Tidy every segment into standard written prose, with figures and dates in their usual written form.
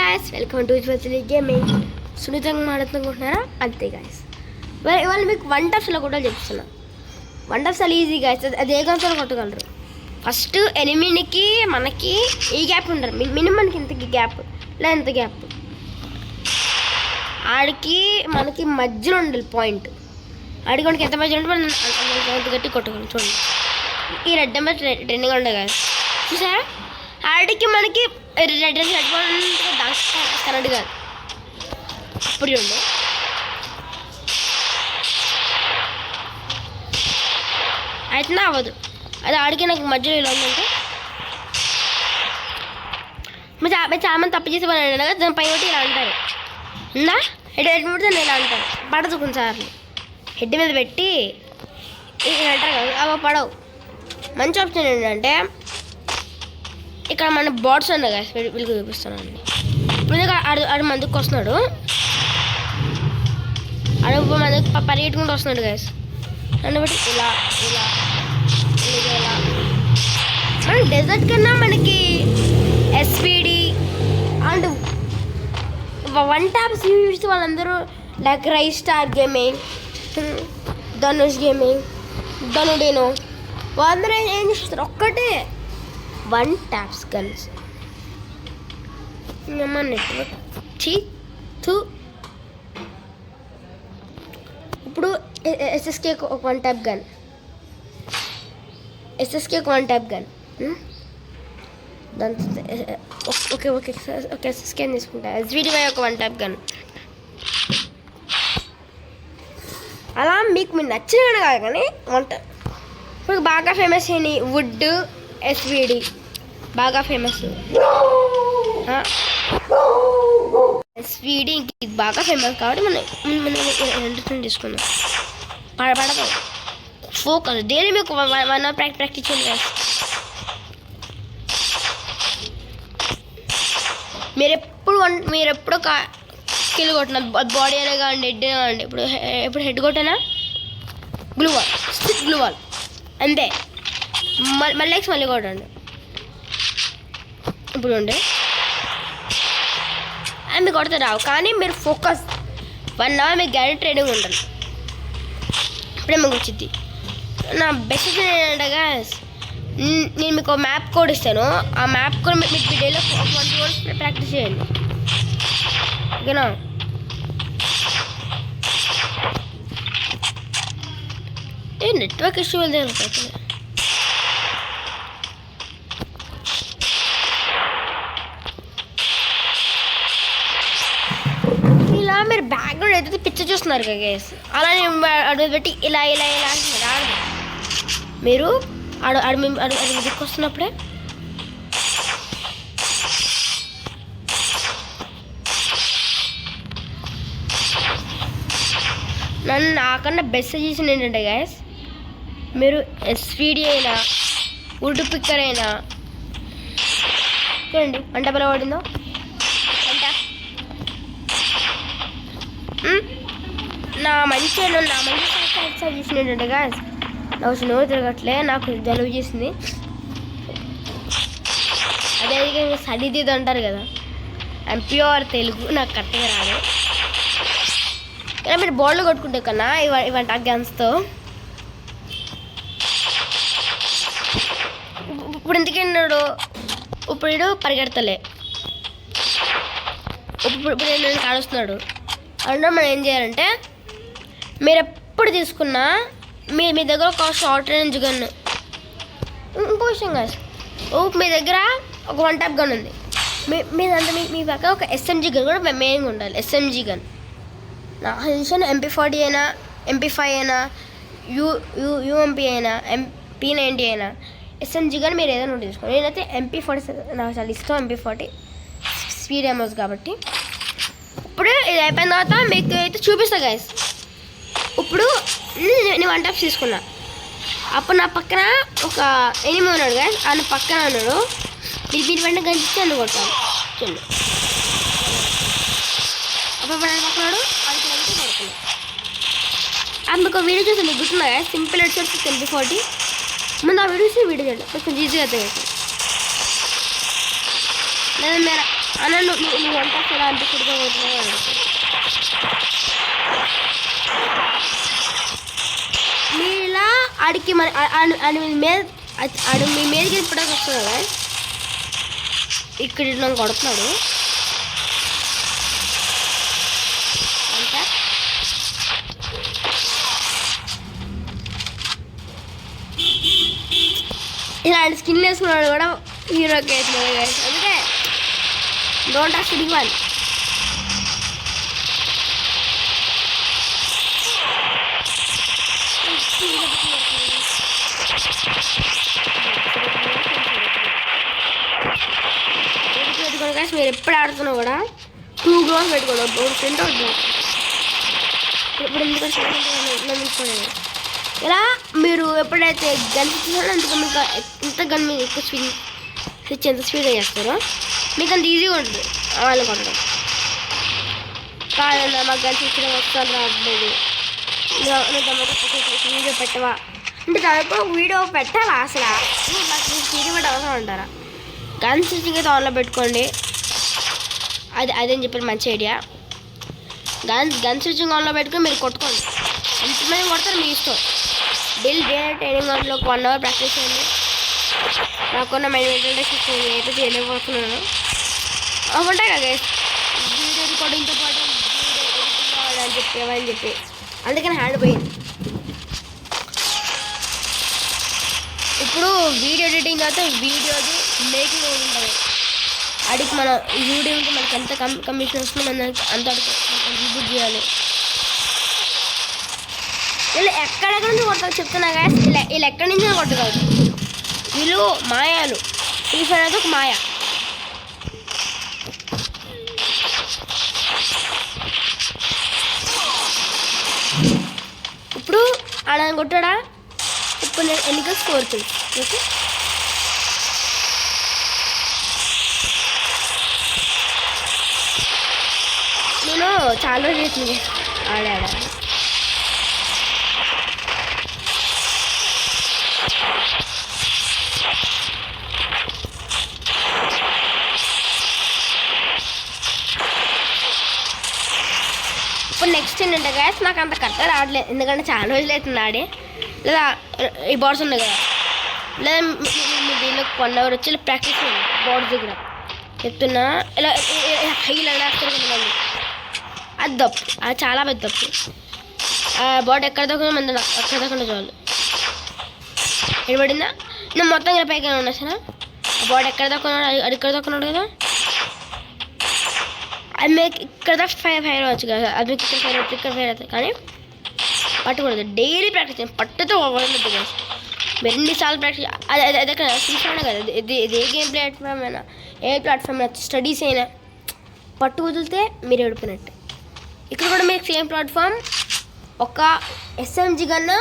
Guys, welcome to special gaming. సున్నితంగా మాట్లాడుతున్నారా అంతే గాయస్. ఇవాళ మీకు 1 టఫ్స్లో కూడా చెప్తున్నా. 1 టఫ్స్ చాలా ఈజీ గాయస్. అది ఏ గంటలో కొట్టగలరు. ఫస్ట్ ఎనిమిదికి మనకి ఈ గ్యాప్ ఉంటారు. మినిమంకి ఇంత గ్యాప్ ఇలా ఎంత గ్యాప్ ఆడికి మనకి మధ్యలో ఉండాలి పాయింట్. ఆడికి మనకి ఎంత మధ్యలో ఉంటే మనం అంత గట్టి కొట్టగలం. చూడండి, ఈ రెడ్ నెంబర్ ట్రెండింగ్గా ఉండే కదా చూసారా. ఆడికి మనకి రెడ్ కరెంట్ కాదు. ఇప్పుడు చూడండి, అయితే అవ్వదు. అది ఆడికి నాకు మధ్యలో ఇలా ఉందంటే మీరు చాలా మంది తప్పు చేసి పని కదా. దాని పై ఒకటి ఇలా అంటారు ఉందా, హెడ్ ముడితే ఇలా అంటారు. పడదు కొన్నిసార్లు హెడ్ మీద పెట్టి ఇలా అంటారు కదా, అవి పడవు. మంచి ఆప్షన్ ఏంటంటే ఇక్కడ మన బాట్స్ ఉన్నాయి కదా, వీళ్ళకి చూపిస్తున్నాను. ముందుగా ఆడు మందుకు వస్తున్నాడు, ఆడు మందుకు పరిగెట్టుకుంటూ వస్తున్నాడు గాయస్. నన్ను బట్టి ఇలా ఇలా ఇలా మన డెజర్ట్ కన్నా మనకి ఎస్పీడి అండ్ 1 ట్యాప్స్ యూజ్ వాళ్ళందరూ like Raistar gaming, Dhanush gaming, ధనుడేనో వాళ్ళందరూ ఏం చేస్తారు, ఒక్కటే 1 ట్యాప్స్ గన్స్. నెట్వర్క్ ఇప్పుడు ఎస్ఎస్కే ఒక 1 ట్యాప్ గన్, ఎస్ఎస్కే ఒక 1 ట్యాప్ గన్. దాంతో ఓకే ఓకే ఓకే ఎస్ఎస్కే తీసుకుంటా. ఎస్విడివై ఒక 1 ట్యాప్ గన్. అలా మీకు మీరు నచ్చిన కాదు కానీ వంట ఇప్పుడు బాగా ఫేమస్ అయినాయి. వుడ్, ఎస్విడి బాగా ఫేమస్. ఎస్విడి ఇది బాగా ఫేమస్ కాబట్టి మనం తీసుకుందాం. పడదు ఫోకస్ దేని మీకు 1 అవర్ ప్రాక్టీస్ చేయండి. మీరెప్పుడు ఒక స్కిల్ కొట్టిన బాడీ అయినా కావండి, హెడ్ అయినా కావండి. ఇప్పుడు హెడ్ కొట్టినా glue wall, stick glue wall అంతే. మళ్ళీ కొట్టండి. ఇప్పుడు ఉండే అది మీకు కొడితే రావు, కానీ మీరు ఫోకస్ 1 అవర్ మీకు గ్యారెంటీ ట్రైనింగ్ ఉంటుంది. ఇప్పుడే మీకు వచ్చింది. నా బెస్ట్ ఏంటంటే నేను మీకు మ్యాప్ కోడ్ ఇస్తాను. ఆ మ్యాప్ కోడ్ మీకు డేలో 1 hours ప్రాక్టీస్ చేయండి, ఓకేనా. నెట్వర్క్ ఇష్యూ వెళ్తే ఇలా మీరు బ్యాక్గ్రౌండ్ అయితే పిక్చర్ చూస్తున్నారు కదా గైస్, అలా నేను అడుగు పెట్టి ఇలా ఇలా ఇలా అంటున్నారు. మీరు దిక్కు వస్తున్నప్పుడే నన్ను నాకన్నా బెస్ట్ సజెషన్ ఏంటంటే గైస్, మీరు ఎస్విడి అయినా వుడ్ పిక్కర్ అయినా చూడండి వంట బల పడిందో వంట. నా మంచి సజెషన్ ఏంటంటే గైస్, నాకు స్నో తిరగట్లే, నాకు జలుబు చేసింది. అదే సడిది అంటారు కదా, అండ్ ప్యూర్ తెలుగు నాకు కరెక్ట్గా రాదు. కానీ మీరు బాల్లు కొట్టుకుంటే కన్నా ఇవంట గన్స్తో ఇప్పుడు ఎందుకన్నాడు, ఇప్పుడు పరిగెడతలే, ఇప్పుడు నేను కాడుస్తున్నాడు అంటే మనం ఏం చేయాలంటే, మీరు ఎప్పుడు తీసుకున్నా మీ దగ్గర ఒక షార్ట్ రేంజ్ గన్. ఇంకో విషయం కాదు, మీ దగ్గర ఒక 1 ట్యాప్ గన్ ఉంది, మీ దగ్గర ఒక ఎస్ఎంజీ గన్ కూడా మెయిన్గా ఉండాలి. ఎస్ఎంజీ గన్ నా సజెషన్ MP40 అయినా, MP5 అయినా, యూఎంపీ అయినా, MP90 అయినా, ఎస్ఎంజీ గన్ మీరు ఏదైనా ఒకటి తీసుకోండి. నేనైతే MP40 నాకు చాలా ఇష్టం. MP40 స్పీడ్ ఎమోస్ కాబట్టి. ఇప్పుడు ఇది అయిపోయిన తర్వాత మీకు అయితే చూపిస్తా గైస్. ఇప్పుడు నేను 1 ట్యాప్స్ తీసుకున్నా, అప్పుడు నా పక్కన ఒక ఎనిమిది ఉన్నాడు గైస్, ఆయన పక్కన ఉన్నాడు. మీరు వెంటనే గంజిస్తే అన్ను కొట్టాలి. చూడండి, అప్పుడు పక్కనాడు అందుకు ఒక వీడియో చూసి మీకు గుర్తున్నా గైస్, సింపుల్ హెడ్సెట్స్ MP40. ముందు ఆ వీడియో చూసి వీడియో చేయండి, కొంచెం ఈజీగా అవుతుంది. లేదా అన్న నువ్వు వంట ఎలా అనిపిస్తుందో మీరు ఇలా ఆడికి మరి ఆడు మీ మీదకి ఇప్పటికి వస్తుంది కదా, ఇక్కడ నన్ను కొడుతున్నాడు అంతా. ఇలాంటి స్కిన్ వేసుకున్నాడు కూడా హీరోకి వేసినాడు గైస్. అందుకే డోంట్ టాక్ సిటింగ్ వన్. పెట్టుకోండి గైస్, మీరు ఎప్పుడు ఆడుతున్నా కూడా 2 గ్లోవ్స్ పెట్టుకోండి. ఒక ఫ్రెండ్ అవుతుంది ఇప్పుడు ఎందుకంటే ఇలా మీరు ఎప్పుడైతే గన్ ఇచ్చారో అందుకు మీకు ఎంత గన్ మీద ఎక్కువ స్విచ్ ఎంత స్పీడ్గా చేస్తారో మీకు అంత ఈజీగా ఉంటుంది వాళ్ళు కొట్టడం. కాదన్నా మాకు గన్ ఇచ్చిన వస్తాను రావట్లేదు, వీడియో పెట్టవా అంటే దానిపై వీడియో పెట్టాలా అసలు నాకు వీడియో పెట్ట అవసరం అంటారా? గన్ స్విచ్చింగ్ అయితే ఆన్లో పెట్టుకోండి, అదేం చెప్పారు మంచి ఐడియా. గన్ స్విచ్చింగ్ ఆన్లో పెట్టుకొని మీరు కొట్టుకోండి, ఎంతమంది కొడతారు మీ ఇష్టం. డైలీ ట్రైనింగ్ ఆన్లో 1 అవర్ ప్రాక్టీస్ చేయండి. నాకున్న మెంటల్ టెస్ట్ అయితే చేయలేకపోతున్నాను ఉంటాయి కదా వీడియో రికార్డింగ్తో పాటు వీడియో ఎడిటింగ్ అని చెప్పి అందుకని హ్యాండ్ పోయింది. ఇప్పుడు వీడియో ఎడిటింగ్ అయితే వీడియోది మేకింగ్ ఉంటుంది, అడిగి మన యూట్యూబ్కి మనకి ఎంత కమిషన్ వస్తుందో మనం అంత రిపోర్ట్ చేయాలి. వీళ్ళు ఎక్కడెక్కడ నుంచి కొడతారు చెప్తున్నా గాయస్, వీళ్ళు ఎక్కడి నుంచి కొట్టగలరు. వీళ్ళు మాయాలు, ఫ్రీ ఫైర్ అయితే ఒక మాయ. ఇప్పుడు ఆడ కొట్టాడా, ఇప్పుడు నేను ఎన్నికలు స్కోర్ తెలుసు. ఓకే నేను చాలా రోజులు చేసింది ఆడా. ఇప్పుడు నెక్స్ట్ ఏంటంటే గాయస్ నాకు అంత కరెక్ట్గా రావట్లేదు, ఎందుకంటే చాలా రోజులు అవుతుంది ఆడే. లేదా ఈ బార్డ్స్ ఉన్నాయి కదా, లేదా మీ దీనిలో 1 అవర్ వచ్చి ఇలా ప్రాక్టీస్ చేయండి బార్డ్స్ దగ్గర చెప్తున్నా. ఇలా హైలో వేస్తారు కదా, అది తప్పు, అది చాలా పెద్ద తప్పు. బాడీ ఎక్కడ దక్కకుండా మన అక్కడ దక్కకుండా చాలు. ఏడబడిందా నేను మొత్తం ఇలా పైకి ఉన్నా సార్, బాడీ ఎక్కడ దక్కున్నాడు అది ఇక్కడ దక్కున్నాడు కదా, అది మీకు ఇక్కడ దాకా ఫైర్ అవచ్చు కదా, అది మీకు ఇక్కడ ఫైర్ అవుతుంది. కానీ పట్టకూడదు, డైలీ ప్రాక్టీస్ చేయండి, పట్టుతో వదలద్దు కదా. మీరు 2 సార్లు ప్రాక్టీస్ అదే కదా చూసాను కదా, ఇది ఏ గేమ్ ప్లాట్ఫామ్ అయినా ఏ ప్లాట్ఫామ్ అయినా స్టడీస్ అయినా పట్టు వదిలితే మీరు ఏడిపోయినట్టు. ఇక్కడ కూడా మీకు సేమ్ ప్లాట్ఫామ్, ఒక SMG కన్నా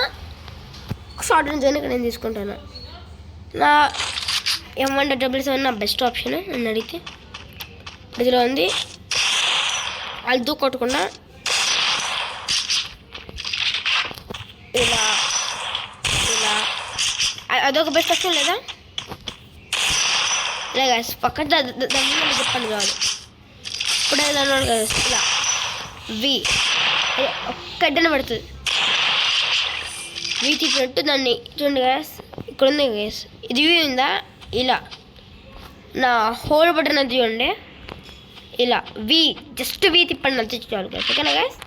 షార్ట్ రేంజ్ అని ఇక్కడ నేను తీసుకుంటాను. నా M177 నా బెస్ట్ ఆప్షన్ నన్ను అడిగితే. ఇందులో ఉంది అది దూకొట్టకుండా ఇలా ఇలా అదొక బెస్ట్ ఆప్షన్ లేదా లేదా పక్కన చెప్పండి చాలు. ఇప్పుడు ఇలా అన్నాడు కదా, ఇలా వి ఒక్కడ్డనే పడుతుంది. వి తిప్పినట్టు దాన్ని చూడండి గ్యాస్, ఇక్కడ ఉంది గ్యాస్, ఇది వి ఉందా, ఇలా నా హోల్ బటన్ అది చూడండి, ఇలా వి జస్ట్ వి తిప్పండి అంతే చాలు గ్యాస్. ఓకేనా గ్యాస్,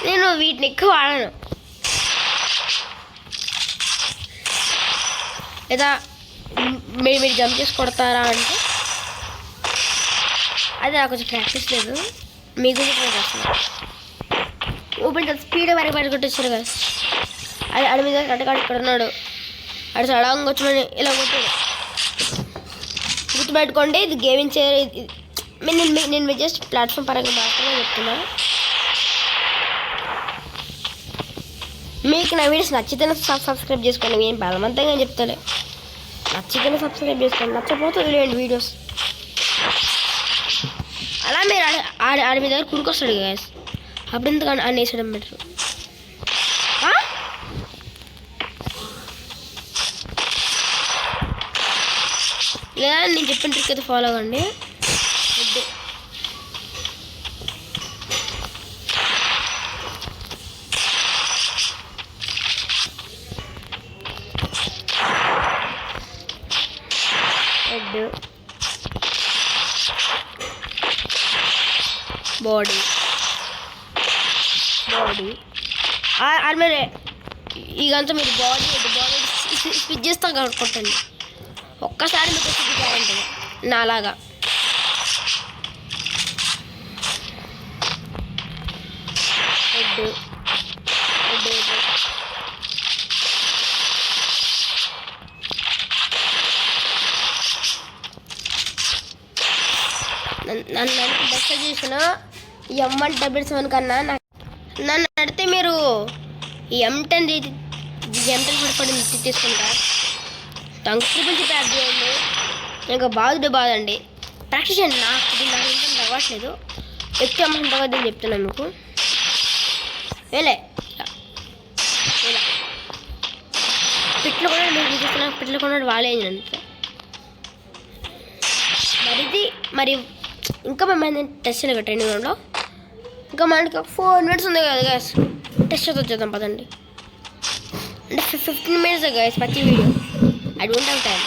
నేను వీటిని ఎక్కువ వాడను. లేదా మీరు జంప్ చేసి కొడతారా అంటే అది నాకు కొంచెం ప్రాక్టీస్ లేదు, మీకు ట్రై చేస్తున్నాను. ఓపెన్ స్పీడ్ వరకు బయట కొట్టేస్తారు కదా, అది అడి మీద కట్టకాడు ఇక్కడ ఉన్నాడు, అటు సడన్గా వచ్చి ఇలా కొట్టాడు. గుర్తుపెట్టుకోండి, ఇది గేమింగ్ చేయరు. నేను జస్ట్ ప్లాట్ఫామ్ పరంగా మాత్రమే చెప్తున్నా. మీకు నా వీడియోస్ నచ్చితేనే సబ్స్క్రైబ్ చేసుకోండి, నేను బలవంతంగా చెప్తాలే. నచ్చితేనే సబ్స్క్రైబ్ చేసుకోండి, నచ్చకపోతే వదిలేయండి వీడియోస్. అలా మీరు ఆడి మీ దగ్గర కుడుకొస్తాడు గ్యాస్, అప్పుడు ఎందుకు అనేసడం బెటర్. లేదా నేను చెప్పిన ట్రిక్ అయితే ఫాలో అవ్వండి. హెడ్ బాడీ మీరు ఇదంతా మీరు బాడీ స్విచ్ చేస్తా కొట్టండి. ఒక్కసారి మీకు స్విచ్ కావాలంటుంది నాలాగా. హెడ్ నన్ను బెస్ట్ చేసిన ఈ M177 కన్నా నన్ను అడితే మీరు ఈ M10 పడింది తీసుకుంటారు. ట్రిపుల్ ప్యాక్ చేయండి. ఇంకా బాధండి. ప్రాక్టీస్ చేయండి. నాకు ఇంత అవ్వట్లేదు. ఎక్కువ అమౌంట్ అవ్వద్దని చెప్తున్నాను మీకు. వేలే ఇలా పిట్లు కూడా మీరు చూస్తున్నా పిట్లు కూడా వాలేదు అంతే. మరి ఇంకా మేము టెస్ట్ చేయాలి ట్రైనింగ్ గ్రౌండ్లో. ఇంకా మనకి 4 minutes ఉంది కదా గైస్. టెస్ట్ వచ్చేద్దాం పదండి. అంటే 15 minutes గైస్ ప్రతి video. I don't have time.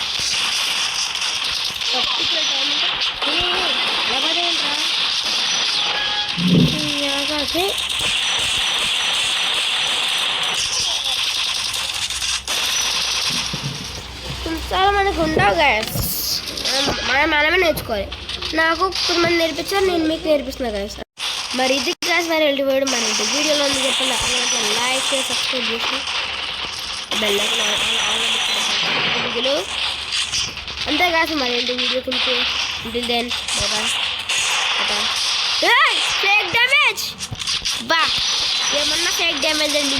ఎలా పదేంట్రా చాలా మనకు ఉండవు గైస్. మనమే నేర్చుకోవాలి. నాకు కొంతమంది నేర్పించారు, నేను మీకు నేర్పిస్తున్నా గైస్. మరి ఇది క్లాస్ మరి వెళ్ళిపోయాడు. మన ఇంటి వీడియోలో ఉంది చెప్పండి. లైక్ చేసి సబ్స్క్రైబ్ చేసి బెల్ వీడియోలు అంతే కాదు. మరి ఏంటి వీడియో కొంచెం ఇంటిల్ దెన్ ఫేక్ డ్యామేజ్ బా ఏమన్నా ఫేక్ డ్యామేజ్ అండి.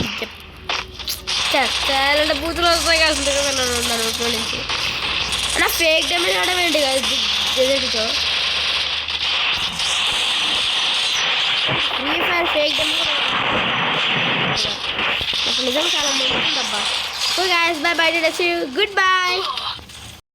చాలా బూతులు వస్తాయి కాదు కదా నన్ను నుంచి. అన్నా ఫేక్ డ్యామేజ్ ఆడడం ఏంటి కాదు డెజర్ట్తో. ఫ్రీ ఫైర్ ఫేక్ డ్యామేజ్ నిజం చాలా మంది అబ్బా. So guys bye by. Good bye.